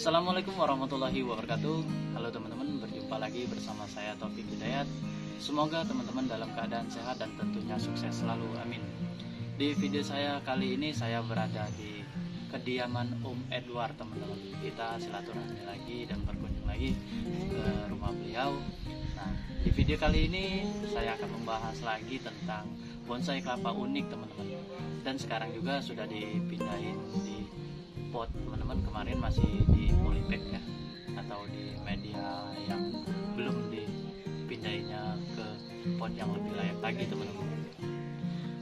Assalamualaikum warahmatullahi wabarakatuh. Halo teman-teman, berjumpa lagi bersama saya Taufik Hidayat. Semoga teman-teman dalam keadaan sehat dan tentunya sukses selalu, amin. Di video saya kali ini saya berada di kediaman Om Edward, teman-teman. Kita silaturahmi lagi dan berkunjung lagi ke rumah beliau. Nah, di video kali ini saya akan membahas lagi tentang bonsai kelapa unik, teman-teman. Dan sekarang juga sudah dipindahin di pot, teman-teman. Kemarin masih di polybag ya, atau di media yang belum dipindahinnya ke pot yang lebih layak lagi, teman-teman.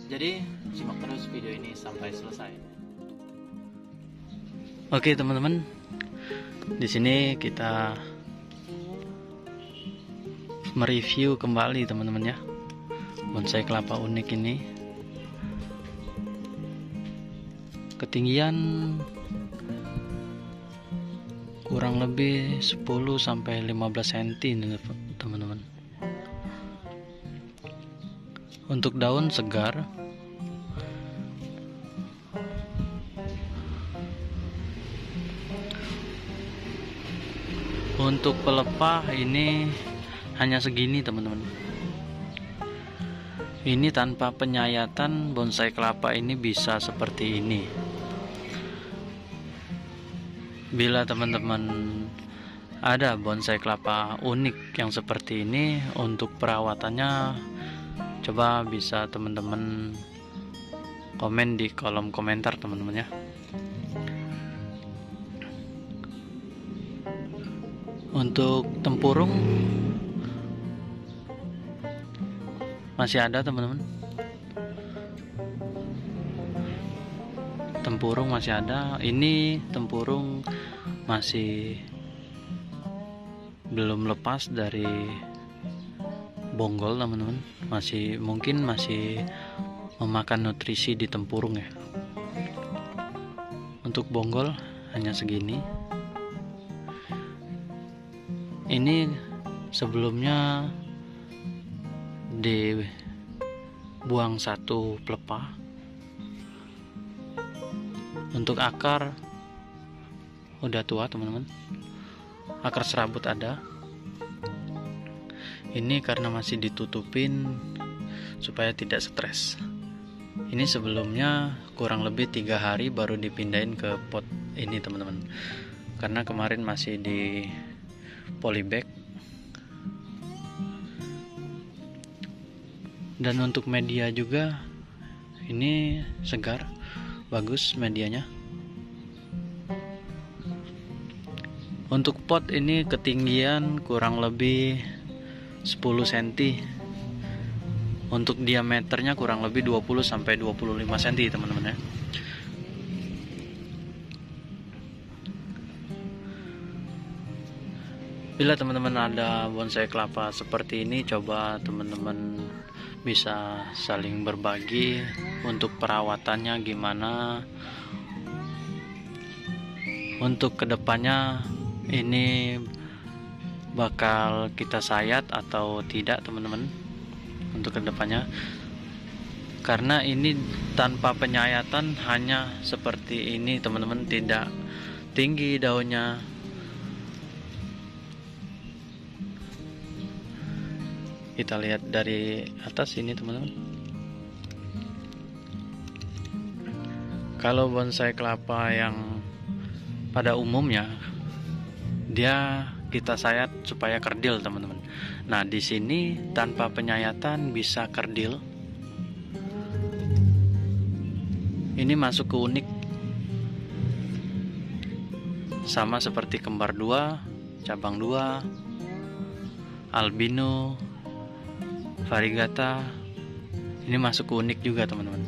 Jadi simak terus video ini sampai selesai. Oke teman-teman, di sini kita mereview kembali teman-teman ya, bonsai kelapa unik ini. Ketinggian kurang lebih 10-15 cm teman-teman. Untuk daun segar, untuk pelepah ini hanya segini teman-teman. Ini tanpa penyayatan bonsai kelapa ini bisa seperti ini. Bila teman-teman ada bonsai kelapa unik yang seperti ini, untuk perawatannya coba bisa teman-teman komen di kolom komentar teman-teman ya. Untuk tempurung masih ada teman-teman. Tempurung masih ada. Ini tempurung masih belum lepas dari bonggol teman-teman. Mungkin masih memakan nutrisi di tempurung ya. Untuk bonggol hanya segini. Ini sebelumnya dibuang satu pelepah. Untuk akar udah tua teman-teman, akar serabut ada. Ini karena masih ditutupin supaya tidak stres. Ini sebelumnya kurang lebih 3 hari baru dipindahin ke pot ini teman-teman, karena kemarin masih di polybag. Dan untuk media juga ini segar, bagus medianya. Untuk pot ini ketinggian kurang lebih 10 cm. Untuk diameternya kurang lebih 20-25 cm teman-teman ya. Bila teman-teman ada bonsai kelapa seperti ini, coba teman-teman bisa saling berbagi untuk perawatannya gimana. Untuk kedepannya ini bakal kita sayat atau tidak teman-teman, untuk kedepannya, karena ini tanpa penyayatan hanya seperti ini teman-teman, tidak tinggi daunnya. Kita lihat dari atas ini teman-teman. Kalau bonsai kelapa yang pada umumnya dia kita sayat supaya kerdil teman-teman. Nah di sini tanpa penyayatan bisa kerdil. Ini masuk ke unik, sama seperti kembar 2, cabang 2, albino, variegata, Ini masuk unik juga teman-teman.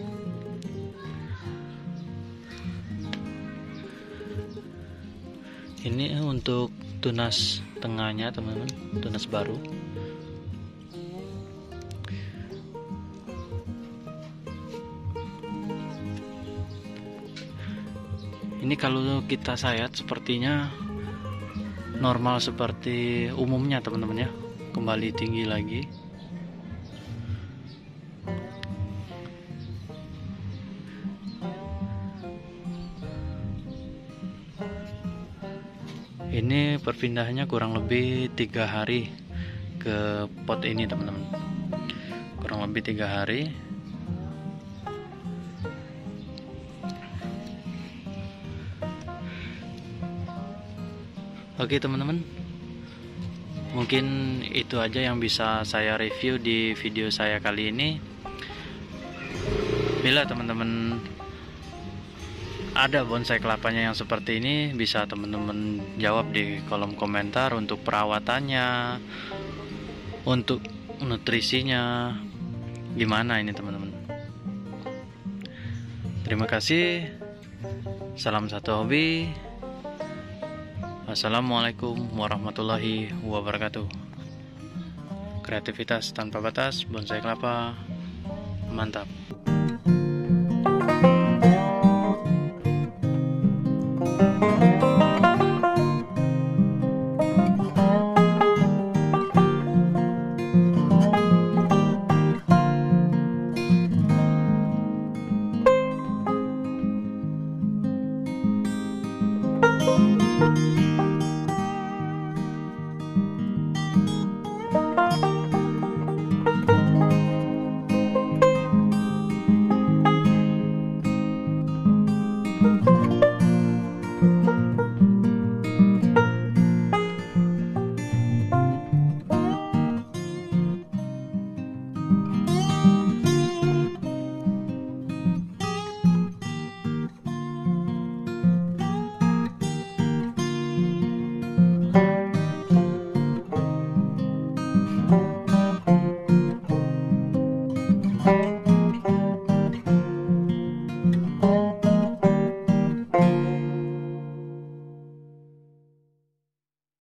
Ini untuk tunas tengahnya teman-teman, tunas baru. Ini kalau kita sayat sepertinya normal seperti umumnya teman-teman ya, kembali tinggi lagi. Ini perpindahannya kurang lebih 3 hari ke pot ini teman-teman, kurang lebih 3 hari. Oke teman-teman, mungkin itu aja yang bisa saya review di video saya kali ini. Bila teman-teman ada bonsai kelapanya yang seperti ini, bisa teman-teman jawab di kolom komentar untuk perawatannya, untuk nutrisinya gimana ini teman-teman. Terima kasih. Salam satu hobi. Assalamualaikum warahmatullahi wabarakatuh. Kreativitas tanpa batas, bonsai kelapa, mantap.